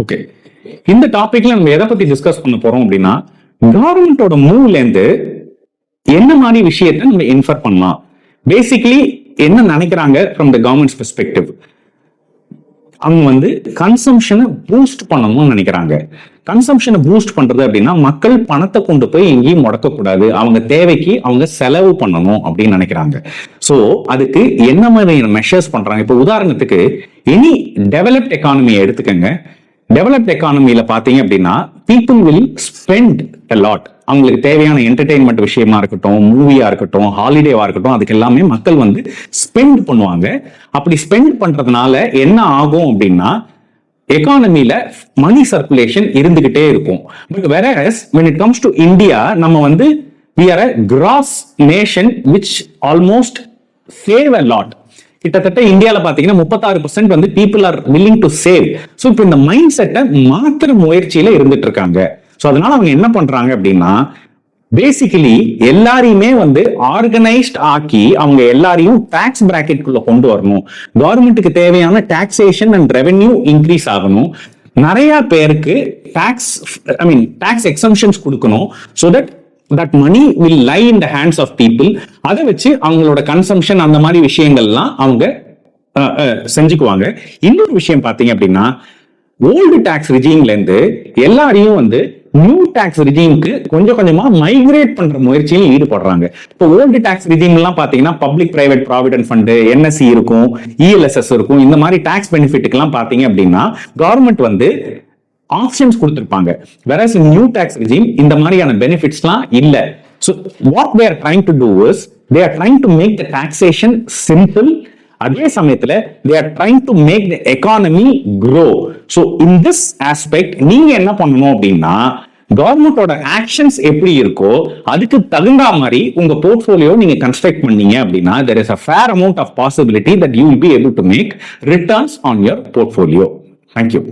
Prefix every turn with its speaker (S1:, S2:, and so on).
S1: Okay, இந்த டாபிக்ல நம்ம எதை பத்தி டிஸ்கஸ் பண்ண போறோம் அப்படின்னா, கவர்மெண்டோட மூவ்ல இருந்து என்ன மாதிரி விஷயத்தை நம்ம இன்ஃபர் பண்ணலாம், பேசிக்கலி என்ன நினைக்கிறாங்க ஃப்ரம் த கவர்மெண்ட்ஸ் பெர்ஸ்பெக்டிவ். அவங்க வந்து கன்சம்ஷனை பூஸ்ட் பண்ணணும்னு நினைக்கிறாங்க. கன்சம்ஷனை பூஸ்ட் பண்றது அப்படின்னா மக்கள் பணத்தை கொண்டு போய் எங்கேயும் முடக்கக்கூடாது, அவங்க தேவைக்கு அவங்க செலவு பண்ணணும் அப்படின்னு நினைக்கிறாங்க. ஸோ அதுக்கு என்ன மாதிரியான மெஷர்ஸ் பண்றாங்க? இப்போ உதாரணத்துக்கு எனி டெவலப்ட் எக்கானமியை எடுத்துக்கங்க. டெவலப்ட் எக்கானமியில பாத்தீங்க அப்படின்னா people will spend a lot. அவங்களுக்கு தேவையான என்டர்டெயின்மெண்ட் விஷயமா இருக்கட்டும், மூவியா இருக்கட்டும், ஹாலிடேவா இருக்கட்டும், அதுக்கு எல்லாமே மக்கள் வந்து ஸ்பெண்ட் பண்ணுவாங்க. அப்படி ஸ்பெண்ட் பண்றதுனால என்ன ஆகும் அப்படின்னா எக்கானமில மணி சர்க்குலேஷன் இருந்துகிட்டே இருக்கும். But whereas when it comes to India, நம்ம வந்து we are a gross nation which almost save a lot. கிட்டத்தட்ட இந்தியால பாத்தீங்கன்னா 36% வந்து people are willing to save. So இப்போ இந்த மைண்ட் செட்டை மாத்திர முயற்சியில இருந்துட்டு இருக்காங்க. ஸோ அதனால அவங்க என்ன பண்றாங்க அப்படின்னா பேசிக்கலி எல்லாரையுமே வந்து ஆர்கனைஸ்ட் ஆக்கி அவங்க எல்லாரையும் டாக்ஸ் பிராக்கெட்குள்ள கொண்டு வரணும். கவர்மெண்ட்டுக்கு தேவையான டாக்ஸேஷன் அண்ட் ரெவென்யூ இன்க்ரீஸ் ஆகணும். நிறைய பேருக்கு டாக்ஸ் எக்ஸம்ஷன்ஸ் கொடுக்கணும். So that money will lie in the hands of people. அதை வச்சு அவங்களோட கன்சம்ஷன் அந்த மாதிரி விஷயங்கள்லாம் அவங்க செஞ்சுக்குவாங்க. இன்னொரு விஷயம் பாத்தீங்க அப்படின்னா ஓல்டு டாக்ஸ் ரிஜிம்ல இருந்து எல்லாரையும் வந்து நியூ டாக்ஸ் ரிஜிம்க்கு கொஞ்சம் கொஞ்சமா மைக்ரேட் பண்ற முயற்சியில் ஈடுபடுறாங்க. இப்போ ஓல்டு டாக்ஸ் ரிஜிம் எல்லாம் பாத்தீங்கன்னா public private provident fund, NSC இருக்கும், இஎல்எஸ்எஸ் இருக்கும். இந்த மாதிரி டாக்ஸ் பெனிஃபிட்டுக்கு எல்லாம் பாத்தீங்க அப்படின்னா கவர்மெண்ட் வந்து ஆப்ஷன்ஸ் கொடுத்திருப்பாங்க. whereas in new tax regime இந்த மாதிரியான பெனிஃபிட்ஸ்லாம் இல்ல. so what they are trying to do is they are trying to make the taxation simple. அதே சமயத்துல they are trying to make the economy grow. so in this aspect நீங்க என்ன பண்ணணும் அப்படின்னா கவர்மெண்டோட ஆக்ஷன்ஸ் எப்படி இருக்கோ அதுக்கு தகுந்த மாதிரி உங்க போர்ட்ஃபோலியோ நீங்க கன்ஸ்ட்ரக்ட் பண்ணீங்க அப்படின்னா there is a fair amount of possibility that you will be able to make returns on your portfolio. Thank you.